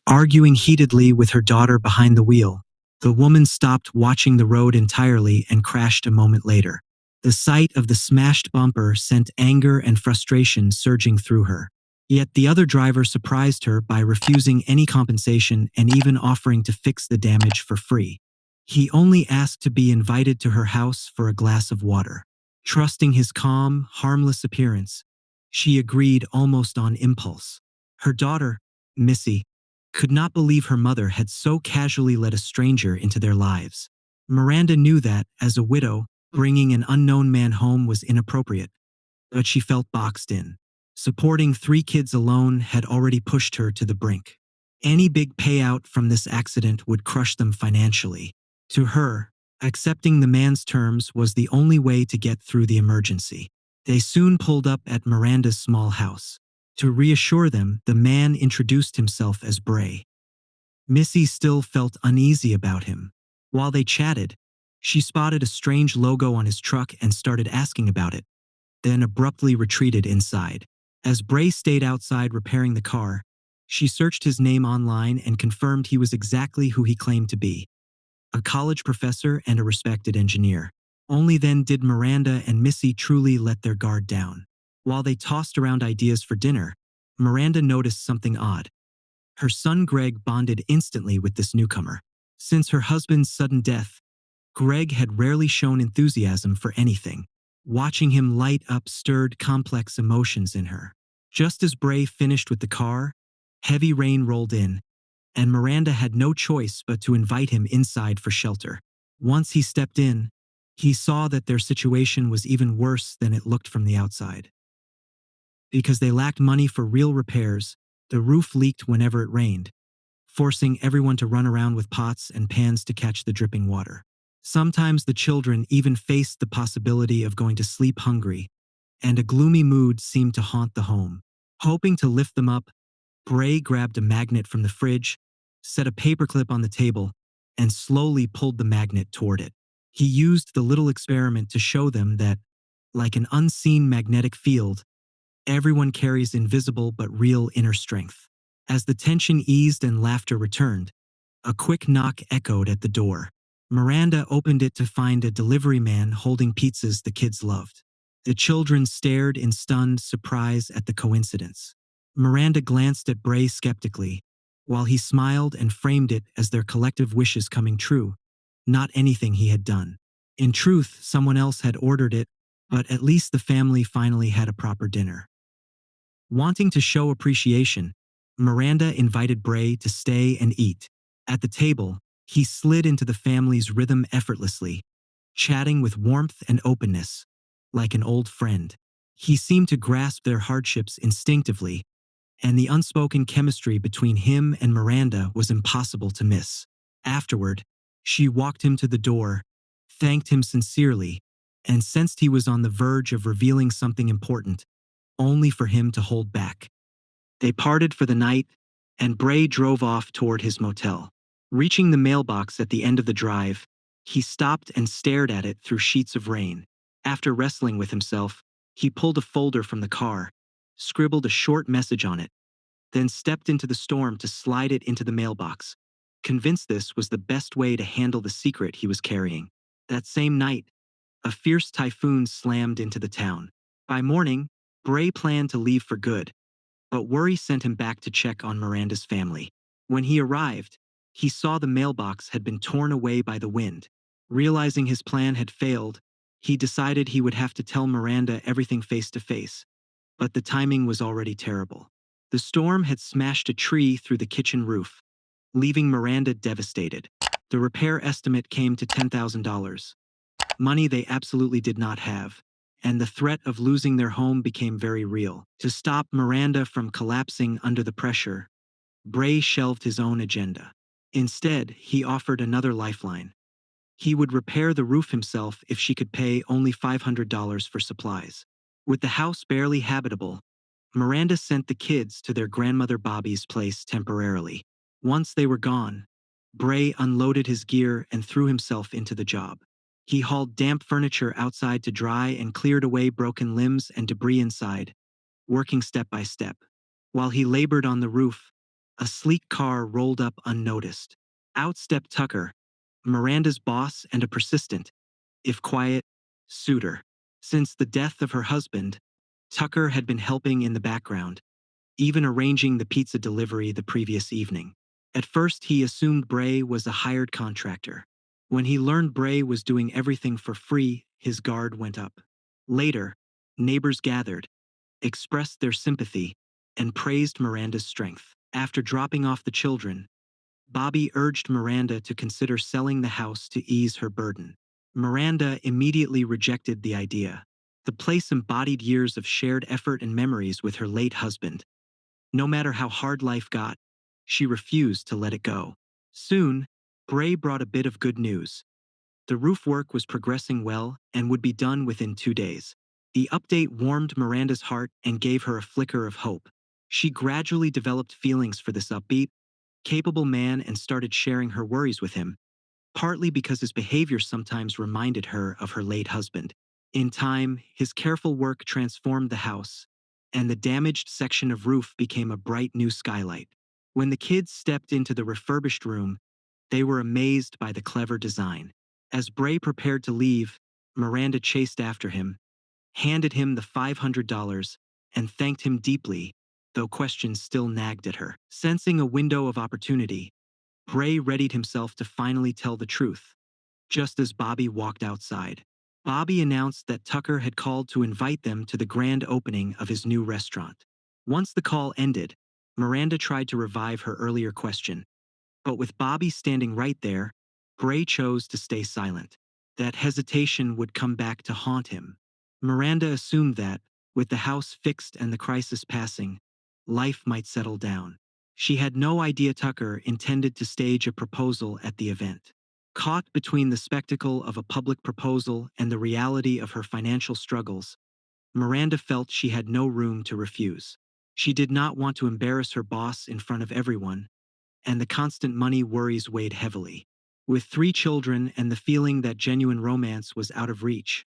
arguing heatedly with her daughter behind the wheel. The woman stopped watching the road entirely and crashed a moment later. The sight of the smashed bumper sent anger and frustration surging through her. Yet the other driver surprised her by refusing any compensation and even offering to fix the damage for free. He only asked to be invited to her house for a glass of water. Trusting his calm, harmless appearance, she agreed almost on impulse. Her daughter, Missy, could not believe her mother had so casually let a stranger into their lives. Miranda knew that, as a widow, bringing an unknown man home was inappropriate, but she felt boxed in. Supporting 3 kids alone had already pushed her to the brink. Any big payout from this accident would crush them financially. To her, accepting the man's terms was the only way to get through the emergency. They soon pulled up at Miranda's small house. To reassure them, the man introduced himself as Bray. Missy still felt uneasy about him. While they chatted, she spotted a strange logo on his truck and started asking about it, then abruptly retreated inside. As Bray stayed outside repairing the car, she searched his name online and confirmed he was exactly who he claimed to be, a college professor and a respected engineer. Only then did Miranda and Missy truly let their guard down. While they tossed around ideas for dinner, Miranda noticed something odd. Her son Greg bonded instantly with this newcomer. Since her husband's sudden death, Greg had rarely shown enthusiasm for anything. Watching him light up stirred complex emotions in her. Just as Bray finished with the car, heavy rain rolled in, and Miranda had no choice but to invite him inside for shelter. Once he stepped in, he saw that their situation was even worse than it looked from the outside. Because they lacked money for real repairs, the roof leaked whenever it rained, forcing everyone to run around with pots and pans to catch the dripping water. Sometimes the children even faced the possibility of going to sleep hungry, and a gloomy mood seemed to haunt the home. Hoping to lift them up, Bray grabbed a magnet from the fridge, set a paperclip on the table, and slowly pulled the magnet toward it. He used the little experiment to show them that, like an unseen magnetic field, everyone carries invisible but real inner strength. As the tension eased and laughter returned, a quick knock echoed at the door. Miranda opened it to find a delivery man holding pizzas the kids loved. The children stared in stunned surprise at the coincidence. Miranda glanced at Bray skeptically, while he smiled and framed it as their collective wishes coming true, not anything he had done. In truth, someone else had ordered it, but at least the family finally had a proper dinner. Wanting to show appreciation, Miranda invited Bray to stay and eat. At the table, he slid into the family's rhythm effortlessly, chatting with warmth and openness, like an old friend. He seemed to grasp their hardships instinctively, and the unspoken chemistry between him and Miranda was impossible to miss. Afterward, she walked him to the door, thanked him sincerely, and sensed he was on the verge of revealing something important, only for him to hold back. They parted for the night, and Bray drove off toward his motel. Reaching the mailbox at the end of the drive, he stopped and stared at it through sheets of rain. After wrestling with himself, he pulled a folder from the car, scribbled a short message on it, then stepped into the storm to slide it into the mailbox, convinced this was the best way to handle the secret he was carrying. That same night, a fierce typhoon slammed into the town. By morning, Bray planned to leave for good, but worry sent him back to check on Miranda's family. When he arrived, he saw the mailbox had been torn away by the wind. Realizing his plan had failed, he decided he would have to tell Miranda everything face to face, but the timing was already terrible. The storm had smashed a tree through the kitchen roof, leaving Miranda devastated. The repair estimate came to $10,000, money they absolutely did not have, and the threat of losing their home became very real. To stop Miranda from collapsing under the pressure, Bray shelved his own agenda. Instead, he offered another lifeline. He would repair the roof himself if she could pay only $500 for supplies. With the house barely habitable, Miranda sent the kids to their grandmother Bobby's place temporarily. Once they were gone, Bray unloaded his gear and threw himself into the job. He hauled damp furniture outside to dry and cleared away broken limbs and debris inside, working step by step. While he labored on the roof, A sleek car rolled up unnoticed. Out stepped Tucker, Miranda's boss and a persistent, if quiet, suitor. Since the death of her husband, Tucker had been helping in the background, even arranging the pizza delivery the previous evening. At first, he assumed Bray was a hired contractor. When he learned Bray was doing everything for free, his guard went up. Later, neighbors gathered, expressed their sympathy, and praised Miranda's strength. After dropping off the children, Bobby urged Miranda to consider selling the house to ease her burden. Miranda immediately rejected the idea. The place embodied years of shared effort and memories with her late husband. No matter how hard life got, she refused to let it go. Soon, Bray brought a bit of good news. The roof work was progressing well and would be done within 2 days. The update warmed Miranda's heart and gave her a flicker of hope. She gradually developed feelings for this upbeat, capable man and started sharing her worries with him, partly because his behavior sometimes reminded her of her late husband. In time, his careful work transformed the house, and the damaged section of roof became a bright new skylight. When the kids stepped into the refurbished room, they were amazed by the clever design. As Bray prepared to leave, Miranda chased after him, handed him the $500, and thanked him deeply, though questions still nagged at her. Sensing a window of opportunity, Bray readied himself to finally tell the truth. Just as Bobby walked outside, Bobby announced that Tucker had called to invite them to the grand opening of his new restaurant. Once the call ended, Miranda tried to revive her earlier question, but with Bobby standing right there, Bray chose to stay silent. That hesitation would come back to haunt him. Miranda assumed that, with the house fixed and the crisis passing, life might settle down. She had no idea Tucker intended to stage a proposal at the event. Caught between the spectacle of a public proposal and the reality of her financial struggles, Miranda felt she had no room to refuse. She did not want to embarrass her boss in front of everyone, and the constant money worries weighed heavily. With 3 children and the feeling that genuine romance was out of reach,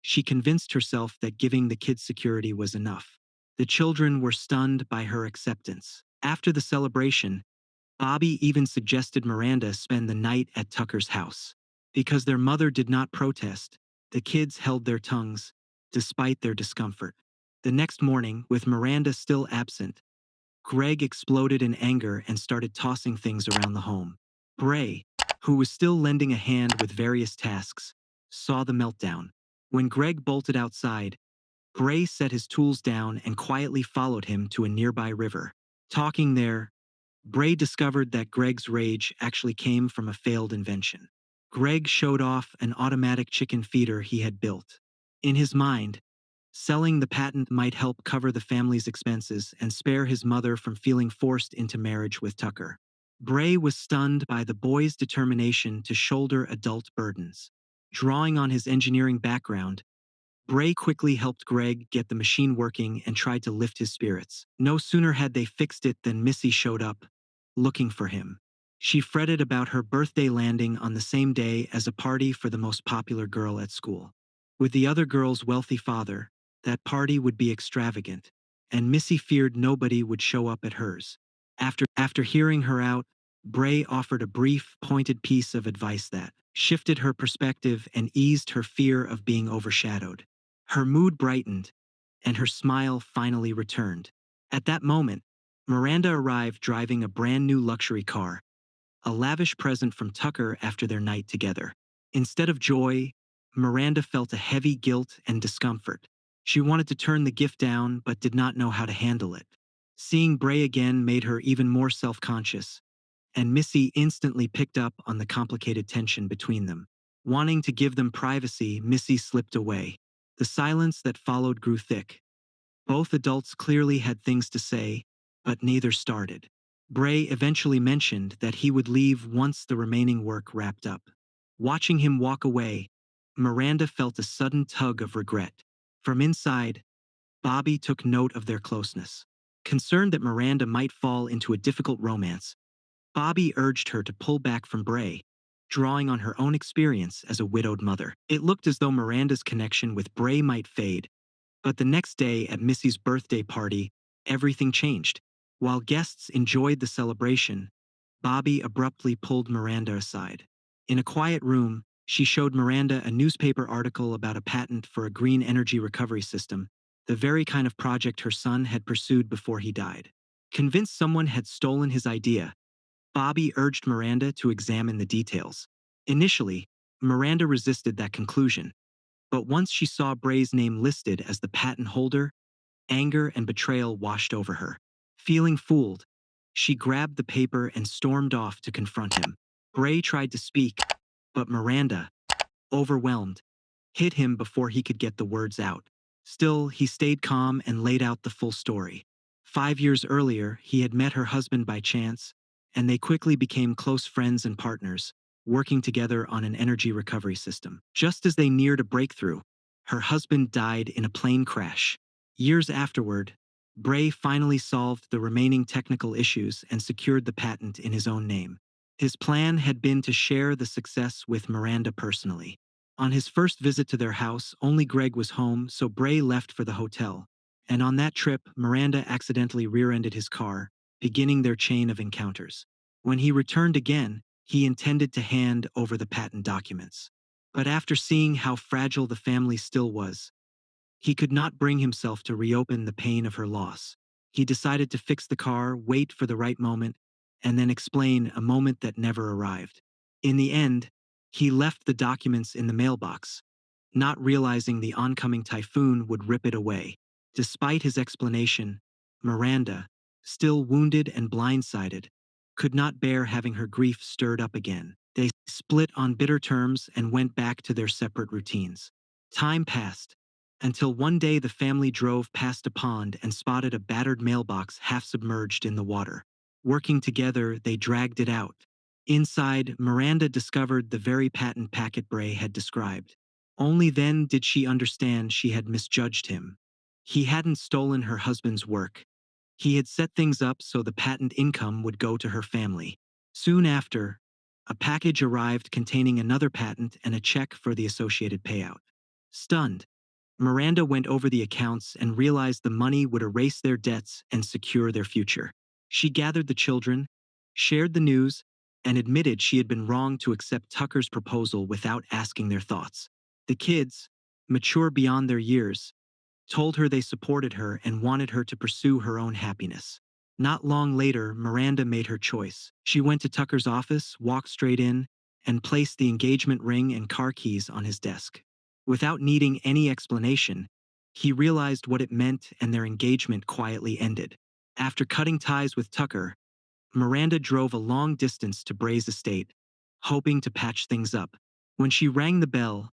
she convinced herself that giving the kids security was enough. The children were stunned by her acceptance. After the celebration, Bobby even suggested Miranda spend the night at Tucker's house. Because their mother did not protest, the kids held their tongues, despite their discomfort. The next morning, with Miranda still absent, Greg exploded in anger and started tossing things around the home. Bray, who was still lending a hand with various tasks, saw the meltdown. When Greg bolted outside, Bray set his tools down and quietly followed him to a nearby river. Talking there, Bray discovered that Greg's rage actually came from a failed invention. Greg showed off an automatic chicken feeder he had built. In his mind, selling the patent might help cover the family's expenses and spare his mother from feeling forced into marriage with Tucker. Bray was stunned by the boy's determination to shoulder adult burdens. Drawing on his engineering background, Bray quickly helped Greg get the machine working and tried to lift his spirits. No sooner had they fixed it than Missy showed up, looking for him. She fretted about her birthday landing on the same day as a party for the most popular girl at school. With the other girl's wealthy father, that party would be extravagant, and Missy feared nobody would show up at hers. After hearing her out, Bray offered a brief, pointed piece of advice that shifted her perspective and eased her fear of being overshadowed. Her mood brightened, and her smile finally returned. At that moment, Miranda arrived driving a brand new luxury car, a lavish present from Tucker after their night together. Instead of joy, Miranda felt a heavy guilt and discomfort. She wanted to turn the gift down but did not know how to handle it. Seeing Bray again made her even more self-conscious, and Missy instantly picked up on the complicated tension between them. Wanting to give them privacy, Missy slipped away. The silence that followed grew thick. Both adults clearly had things to say, but neither started. Bray eventually mentioned that he would leave once the remaining work wrapped up. Watching him walk away, Miranda felt a sudden tug of regret. From inside, Bobby took note of their closeness. Concerned that Miranda might fall into a difficult romance, Bobby urged her to pull back from Bray, drawing on her own experience as a widowed mother. It looked as though Miranda's connection with Bray might fade, but the next day at Missy's birthday party, everything changed. While guests enjoyed the celebration, Bobby abruptly pulled Miranda aside. In a quiet room, she showed Miranda a newspaper article about a patent for a green energy recovery system, the very kind of project her son had pursued before he died. Convinced someone had stolen his idea, Bobby urged Miranda to examine the details. Initially, Miranda resisted that conclusion, but once she saw Bray's name listed as the patent holder, anger and betrayal washed over her. Feeling fooled, she grabbed the paper and stormed off to confront him. Bray tried to speak, but Miranda, overwhelmed, hit him before he could get the words out. Still, he stayed calm and laid out the full story. 5 years earlier, he had met her husband by chance, and they quickly became close friends and partners, working together on an energy recovery system. Just as they neared a breakthrough, her husband died in a plane crash. Years afterward, Bray finally solved the remaining technical issues and secured the patent in his own name. His plan had been to share the success with Miranda personally. On his first visit to their house, only Greg was home, so Bray left for the hotel. And on that trip, Miranda accidentally rear-ended his car, beginning their chain of encounters. When he returned again, he intended to hand over the patent documents. But after seeing how fragile the family still was, he could not bring himself to reopen the pain of her loss. He decided to fix the car, wait for the right moment, and then explain a moment that never arrived. In the end, he left the documents in the mailbox, not realizing the oncoming typhoon would rip it away. Despite his explanation, Miranda, still wounded and blindsided, could not bear having her grief stirred up again. They split on bitter terms and went back to their separate routines. Time passed, until one day the family drove past a pond and spotted a battered mailbox half submerged in the water. Working together, they dragged it out. Inside, Miranda discovered the very patent packet Bray had described. Only then did she understand she had misjudged him. He hadn't stolen her husband's work. He had set things up so the patent income would go to her family. Soon after, a package arrived containing another patent and a check for the associated payout. Stunned, Miranda went over the accounts and realized the money would erase their debts and secure their future. She gathered the children, shared the news, and admitted she had been wrong to accept Tucker's proposal without asking their thoughts. The kids, mature beyond their years, told her they supported her and wanted her to pursue her own happiness. Not long later, Miranda made her choice. She went to Tucker's office, walked straight in, and placed the engagement ring and car keys on his desk. Without needing any explanation, he realized what it meant and their engagement quietly ended. After cutting ties with Tucker, Miranda drove a long distance to Bray's estate, hoping to patch things up. When she rang the bell,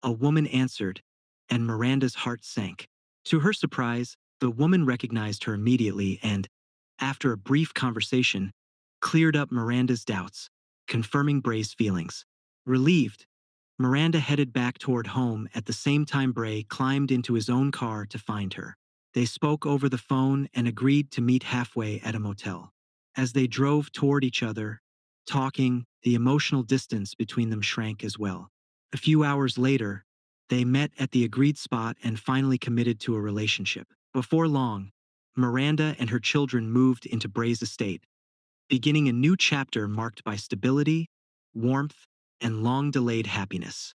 a woman answered, and Miranda's heart sank. To her surprise, the woman recognized her immediately and, after a brief conversation, cleared up Miranda's doubts, confirming Bray's feelings. Relieved, Miranda headed back toward home at the same time Bray climbed into his own car to find her. They spoke over the phone and agreed to meet halfway at a motel. As they drove toward each other, talking, the emotional distance between them shrank as well. A few hours later, they met at the agreed spot and finally committed to a relationship. Before long, Miranda and her children moved into Bray's estate, beginning a new chapter marked by stability, warmth, and long-delayed happiness.